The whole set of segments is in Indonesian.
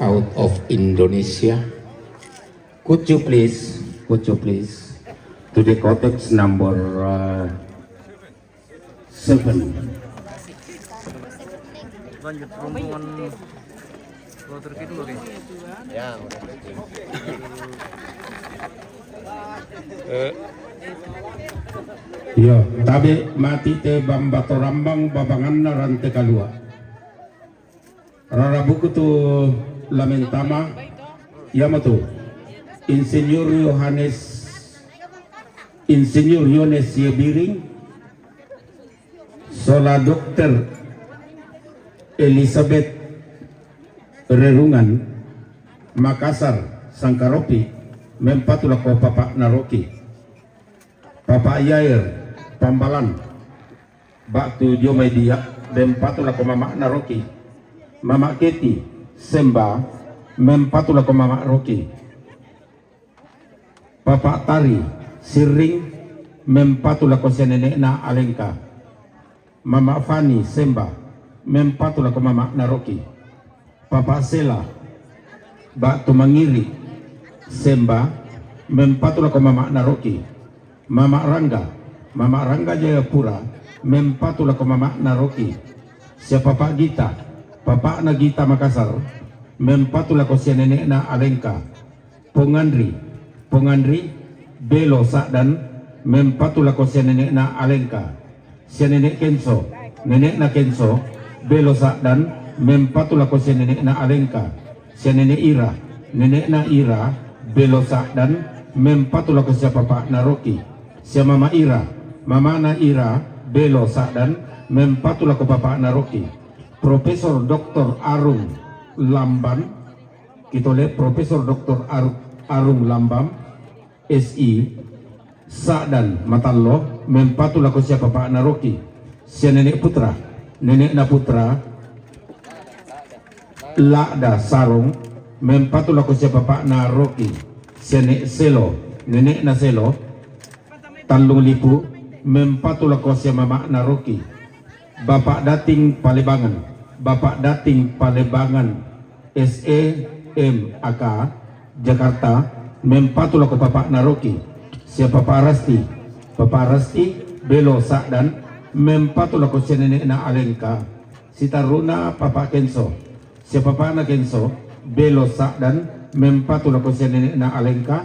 out of Indonesia. Could you please to the codex number 7. Lanjut rombongan kloter kedua guys. Ya, Yo, tabe mati te bambato rambang babangan narante kalua. Rara buku tu lamentama Yamato. Insinyur Yones Yebiring, Sola Dokter Elizabeth Rerungan, Makassar Sangkaropi, Mempatulako Papa Naroki, Papa Yair Pambalan, Baktu Jomedia, Mempatulako Mama Naroki, Mama Keti Semba, Mempatulako Mama Roki, Papa Tari Siring, Mempatulako Nenek na Alengka, Mama Fani Semba, Mempatulako Mama Naroki, Papa Sela Baktu Mangiri Semba, Mempatulako Mama Naroki, Mama Rangga Jayapura, Mempatulako Mama Naroki, siapa Pak Gita, Papa Nagita Makassar, Mempatulako Nenek na Alengka, Pongandri Belo Sakdan, Mempatulako Nenek na Alengka, Nenek Kenso, Nenek na Kenso, Belo Sakdan, Mempatulako Nenek na Alengka, Nenek Ira, Nenek na Ira, Belo Sakdan, Mempatulako siapa Pak Naroki, siapa Mama Ira, Mama na Ira, Belo Sakdan, Mempatulako Papa Naroki, Profesor Dr. Arung Lamban, kita lihat Profesor Dr. Arung Lambam, SI, Sakdan Matallo, Mempatulako siapa Pak Naroki, si Nenek Putra, Nenek na Putra, Lakda Sarung, Mempatulako siapa Pak Naroki, si Nenek na Selo, Tanlung Lipu, Mempatulako siapa Mama Naroki, Bapak Dating Palebangan, SEMAK Jakarta, Mempatulako Papa Naroki, siapa Papa Rasti Belo Sakdan, Mempatulako si Nenek na Alengka, si Taruna Papa Kenso, siapa Papa na Kenso, Belo Sakdan, Mempatulako si Nenek na Alengka,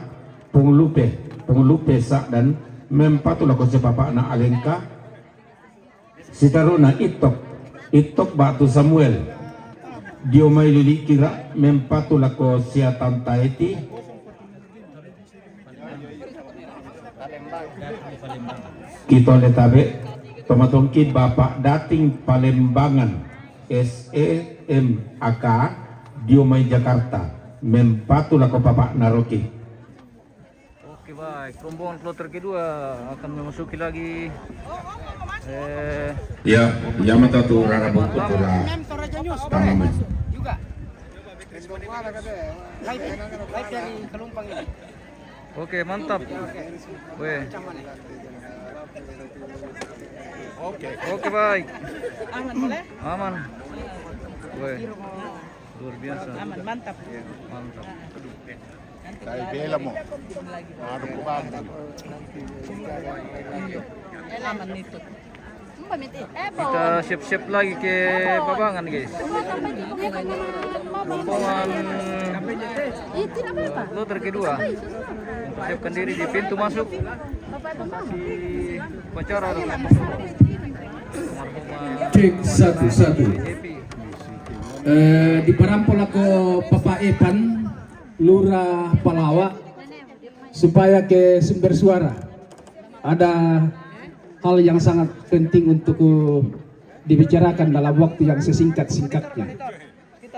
Penglupe Sakdan, Mempatulako si Papa na Alengka, si Taruna Itok Batu Samuel, Diomai Lili Kira, Mempatulako si Tantaeti, kita letabe tomatongki Bapak Dating Palembangan, SEMAK Diomai Jakarta, Mempatulako Papa Naroki. Oke baik, rombongan kloter kedua akan memasuki lagi Ya, Yamato tu Rara Bungku tu lah tanaman. Juga. Live dari Kelumpang ini. Oke, mantap. Weh. Oke baik. Aman boleh? Aman. Weh. Luar biasa. Aman, mantap. Mantap. Kaya bela mo. Ano po ba? Aman itu. Kita siap-siap lagi ke Babangan guys. Rombongan kloter kedua mempersiapkan diri di pintu masuk si upacara Cek 1-1. Di perampol ako Papa Epan Lurah Palawa supaya ke sumber suara ada hal yang sangat penting untuk dibicarakan dalam waktu yang sesingkat-singkatnya.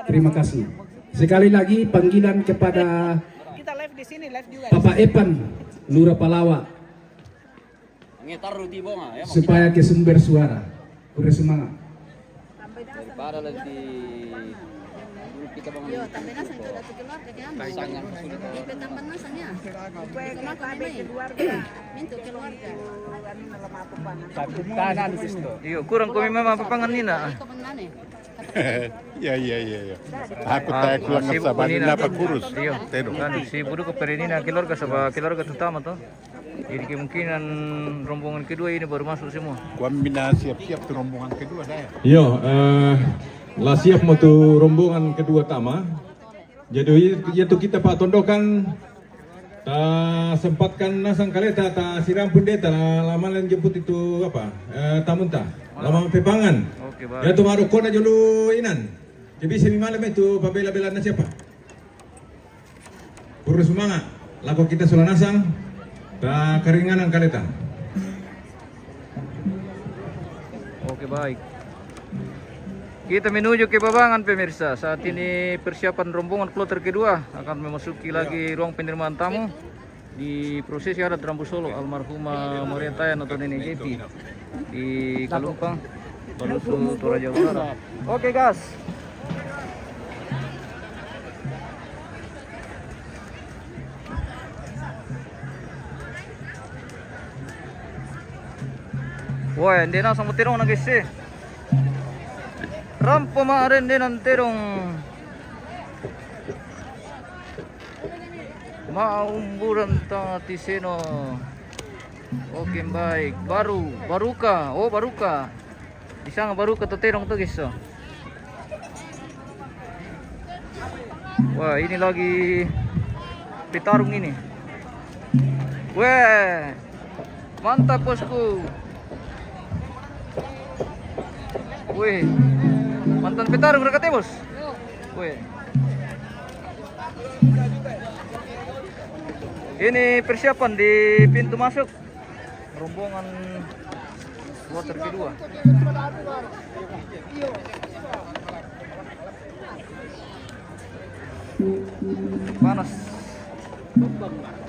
Terima kasih. Sekali lagi panggilan kepada Kita live di sini, live juga. Papa Epan Lurah Palawa supaya ke sumber suara. Udah semangat. Para lagi Yo, también hacen todo tu keluar ke kan. Di petampan nasanya. Kuma kami keluarga. Mintu keluarga. Iyo, kurang kami mama papangan nina. Ikaw man nane. Iya. Aku tayo ko lang sa bali na pagkurus. Iya. Teno. Kan si Budu keperenina keluarga utama toh. Jadi kemungkinan rombongan kedua ini baru masuk semua. Kuan mina siap-siap tu rombongan kedua saya. Yo, lah siap mau tu rombongan kedua tama. Jadi itu kita Pak Tondokan ta sempatkan nasang kaleta ta siram pun dia ta lama jemput itu apa tamunta lama pepangan. Oke, baik. Ya tu maru kona julu inan. Jadi semi malam itu pabela-bela na siapa? Purus semangat. Laku kita sulah nasang ta keringanan kaleta. Oke, baik. Kita menuju ke Babangan pemirsa. Saat ini persiapan rombongan kloter kedua akan memasuki lagi ruang penerimaan tamu di prosesi adat Rambu Solo almarhumah Maria Tayan atau Nenek Jepi di Kalumpang, Balusu, Toraja Utara. Oke, gas. Wah, hindi na sa mutirong nag-isi. Rampo maarin din ang terong maumburan ta tiseno. Oke, baik. Baruka. Oh, baruka. Isa nga baruka to terong to, guys. Wah, ini lagi pitarung ini. Weh. Mantap, bosku. Wih, mantan petarung berkat bos. Wih. Ini persiapan di pintu masuk rombongan kloter kedua.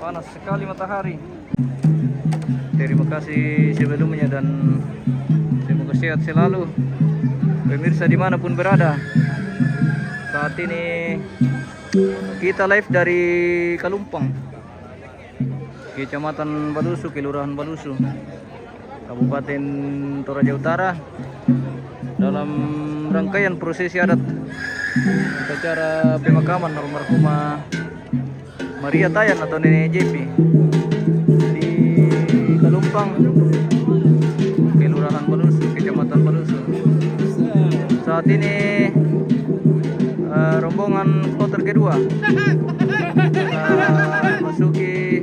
Panas sekali matahari. Terima kasih sebelumnya dan semoga sehat selalu pemirsa dimanapun berada. Saat ini kita live dari Kalumpang, Kecamatan Balusu, Kelurahan Balusu, Kabupaten Toraja Utara, dalam rangkaian prosesi adat upacara pemakaman almarhumah Maria Tayan atau Nenek Jepi di Kalumpang, Kelurahan Balusu, Kecamatan Balusu. Saat ini rombongan kloter kedua masuki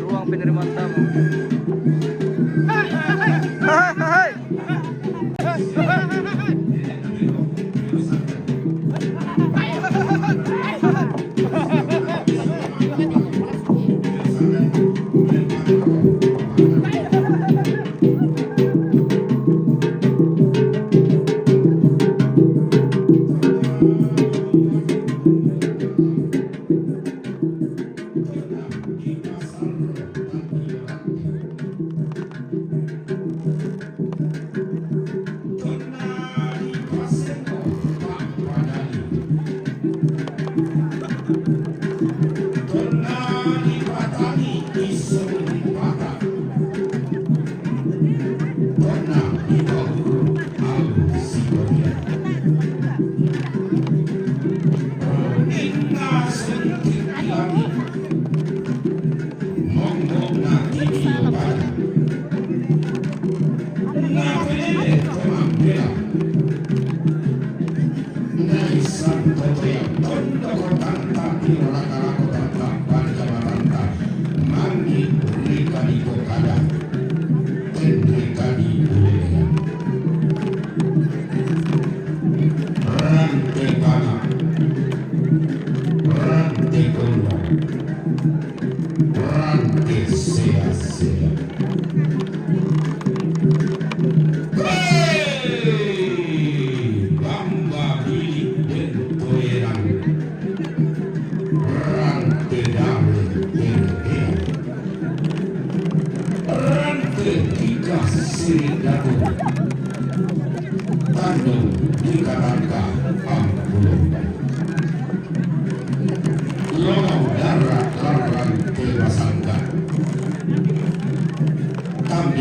ruang penerimaan tamu. Hai.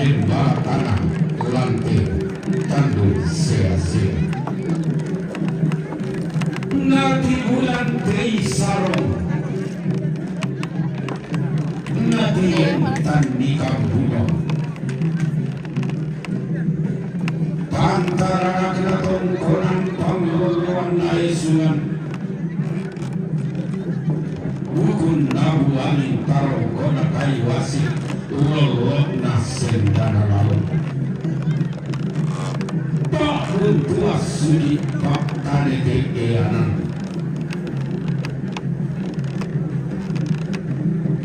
Tanah, lantai, tandu, sia-sia. buali taro kona kai wasi lolo nasendana lalu pak tua sudi pak tane keanan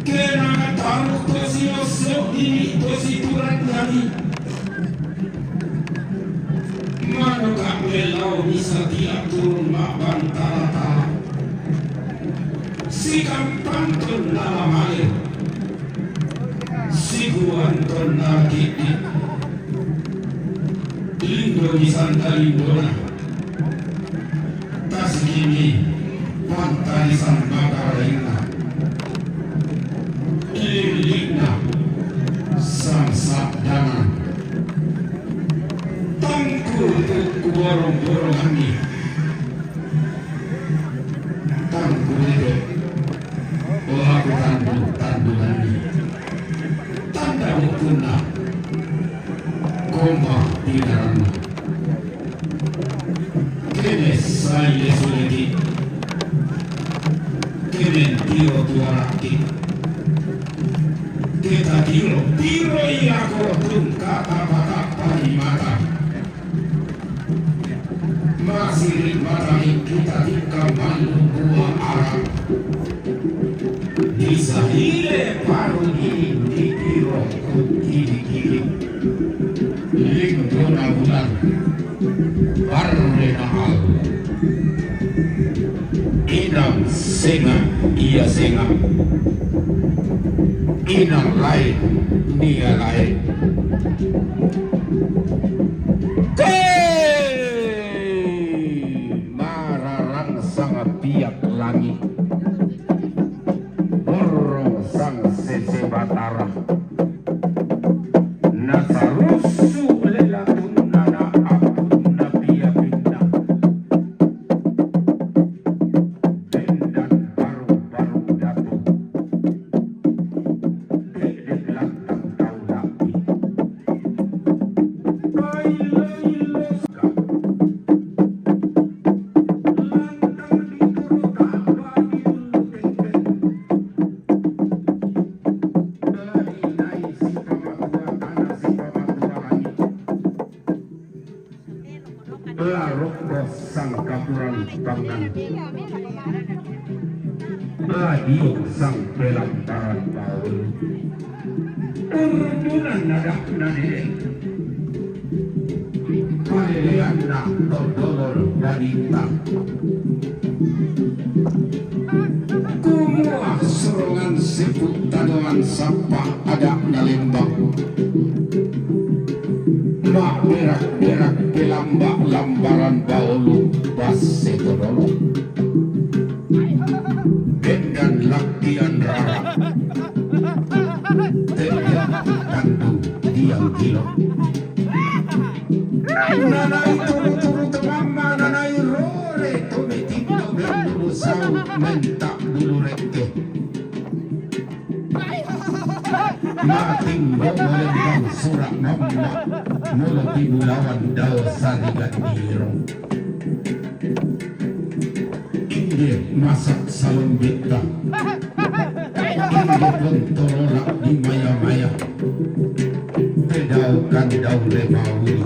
kena taruh tosi osok ini tosi turan nani mano kak melau bisa diatur makan tara-tara si kampantun dalam air si guantun nakiti linggo di Santalindona tas gini pantai San Macarena Lilina Sang Sabdana tangkul untuk borong-borong angin tangkul itu aku tandu ini tanda mukuna koma tinarana kene saya suledi kene tiro tuaraki kita tiro iya korotun kata-kata parimata masih matang kita tika malu buah arah bisa hile paru ini di tiro kiri-kiri lingkona bulan barrena al inang senga iya senga inang lain nia lain mararang sangat biak langit borong sang sese batara nasarusu lelatun nana apun nabia pindah bendan baru-baru datu dedek lantang tau nabi bailo skap lantang dituru tak larok sang kapuran bangan adio sang pelantaran baul urdunan nadak nadire kalean nak todolor dari tak kumua serongan seput tadoan sapa ada nalembang mak berak-berak kelambak lambaran baulu base todolo bendan lakian rara teliak tandu diam kilo nanai turu-turu temama nanai role tome tindo berdulu sau mentak dulu reke mating boleh surak mama mula pinulawan daw sarigat biro indi masak salon bita indi pontololak di maya-maya pedaukan daw lemauli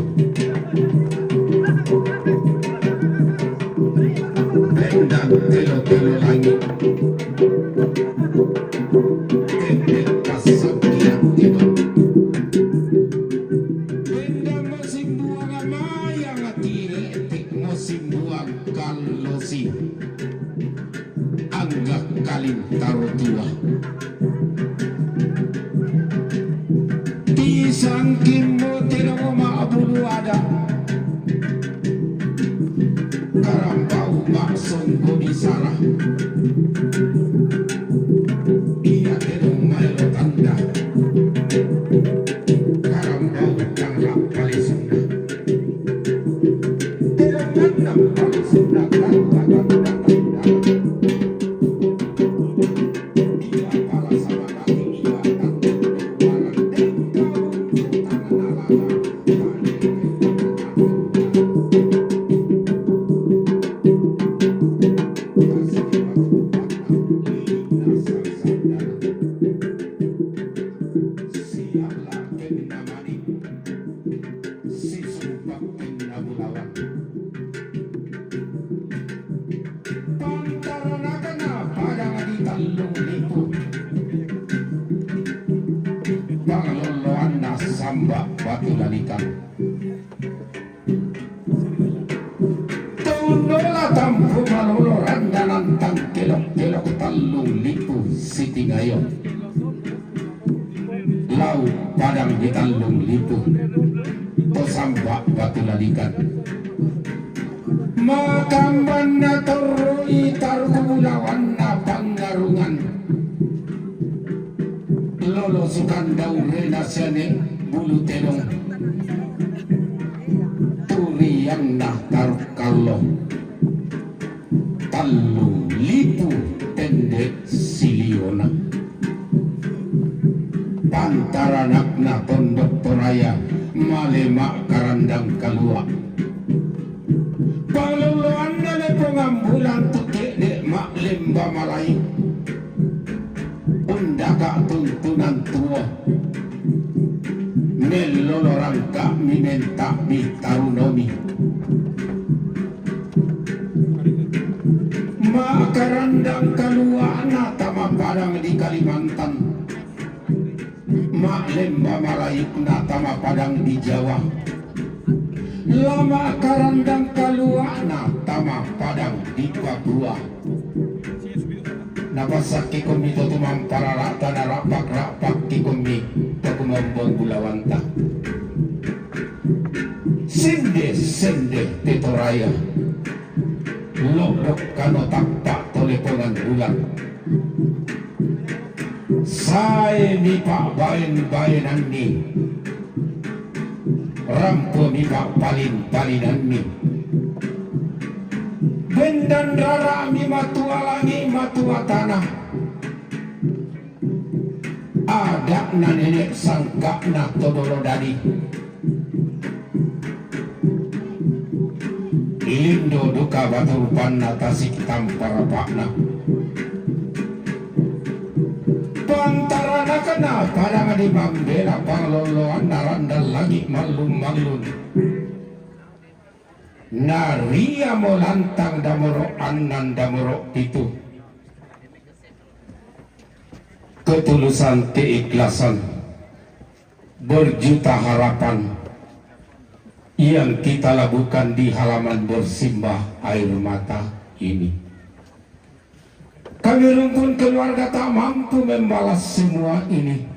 bendang telo-telo langit kendek pasang kiang tiba kalosi anggap kalin taruh tua disangkin mo tidak mau maabulu ada karambau maksong di sarah iya kedong maelo tanda karambau tanggap kali sunda Sudah kelok-kelok talung lipu sitingayo. Lau padang di talung lipu tosambak batu lalikan. Makamban na toroi targulawan na pangarungan. Lolo sukandau rena siane bulu telong. Turi yang na tarkalo. Talung lipu tende siliona. Pantaranak na tondok toraya malemak karandang kalua. Paluluan na le pengambulan tuke de mak lemba malai. Undaka tuntunan tua. Melolorangka minenta bitarunomi. Mak karandang kalua na tama padang di Kalimantan. Mak lemba malai na tama padang di Jawa. Lama karandang kaluana tama padang di Papua. Napasaki kumi to tumampara rata na rapak kikomi to kumambong bulawanta. Sende tetoraya. Lobok kano takpak toleponan bulan. Saya ni pak bain-bainan ni. Rampo mi pak palin-palinan mi. Bendan rara mi matua langi matua tanah. Ada na nenek sangka na todolo dadi. Ilindo duka batur panna tasik tampar pakna. Pantarana kena padang di Mambela pangloloan narandal lagi malun-malun. Naria molantang damoro anan damoro itu. Ketulusan keikhlasan berjuta harapan yang kita lakukan di halaman bersimbah air mata ini. Kami rumpun keluarga tak mampu membalas semua ini.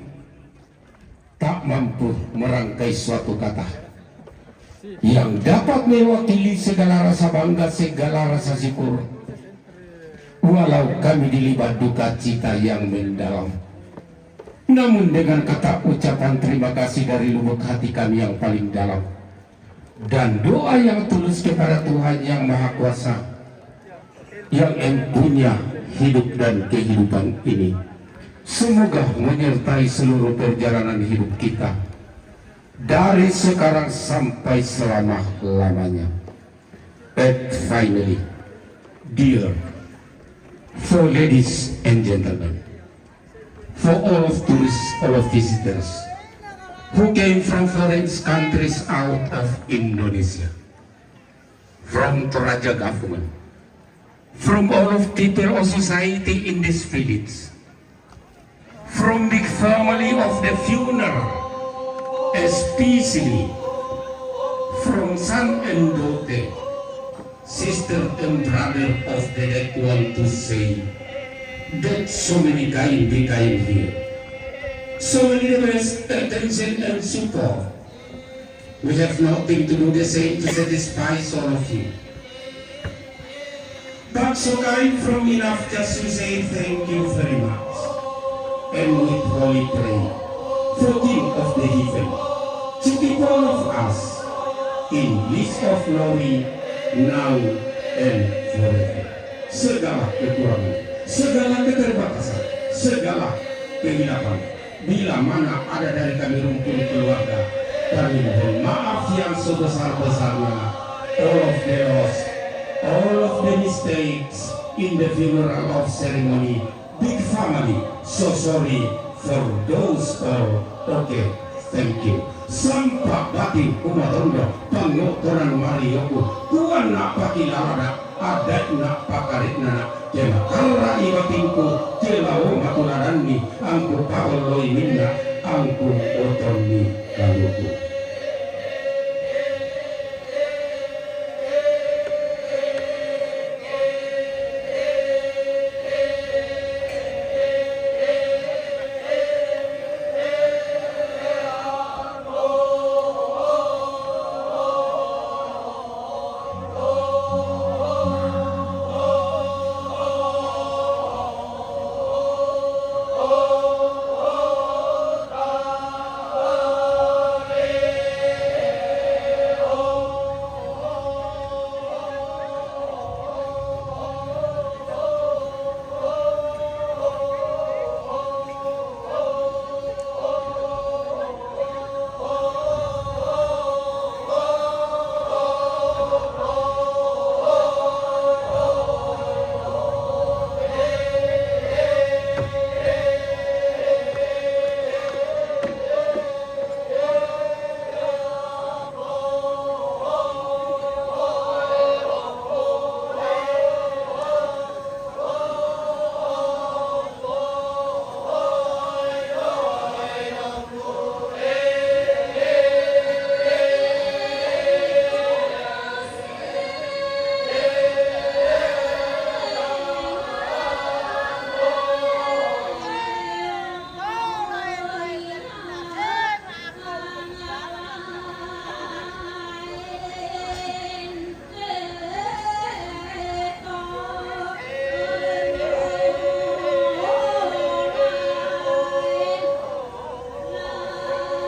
Tak mampu merangkai suatu kata yang dapat mewakili segala rasa bangga, segala rasa syukur. Walau kami dilibat duka cita yang mendalam, namun dengan kata ucapan terima kasih dari lubuk hati kami yang paling dalam, dan doa yang tulus kepada Tuhan yang Maha Kuasa, yang empunya hidup dan kehidupan ini, semoga menyertai seluruh perjalanan hidup kita dari sekarang sampai selama-lamanya. And finally, dear, for ladies and gentlemen, for all of tourists, all of visitors who came from foreign countries out of Indonesia, from Toraja government, from all of people of society in this village, from big family of the funeral, especially from son and daughter, sister and brother of the dead, want to say that so many kind became here, so many request attention and support. We have nothing to do the same to satisfy all of you. But so kind from enough just to say thank you very much. And with holy prayer for King of the heaven, to keep all of us in list of glory now and forever. Segala kekurangan, segala keterbatasan, segala kehilapan, bila mana ada dari kami rumpun keluarga, kami mohon maaf yang sebesar-besarnya. All of the loss, all of the mistakes in the funeral of ceremony, big family, so sorry for those all. Okay, thank you. Sampak batin kumatondo pangotoran mariyoku kuan nak pakilarada adat nak pakarit nana kema karra ibatinku kelao matularani angku pawaloi minna angku otoni kaluku.